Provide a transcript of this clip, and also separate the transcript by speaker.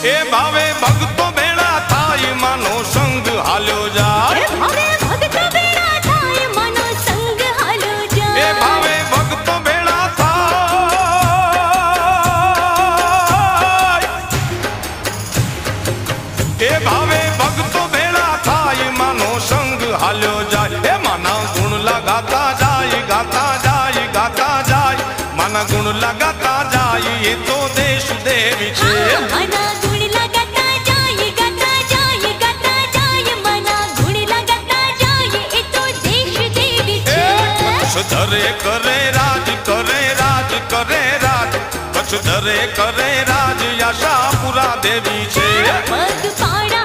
Speaker 1: એ ભાવે ભક્તો ભેળા થાય માનો સંગ હાલ્યો જાય
Speaker 2: ભાવે ભક્તો ભેળા થાય માનો સંગ હાલ્યો જાય
Speaker 1: એ ભાવે ભક્તો ભેળા થાય એ ભાવે ભક્તો ભેળા થાય માનો સંગ હાલ્યો જાય એ માના ગુણ લગાતા જાય ગાતા જાય ગાતા જાય માના ગુણ લગાતા જાય એ તો દેશ દેવી છે
Speaker 2: મના ગુણ લગાતા જાય ગાતા જાય ગાતા જાય મના ગુણ લગાતા જાય એ તો દેશ દેવી છે
Speaker 1: કચ્છ ધરે કરે રાજ કરે રાજ કરે રાજ કચ્છ ધરે કરે રાજ આશાપુરા દેવી છે
Speaker 2: પગ પાડા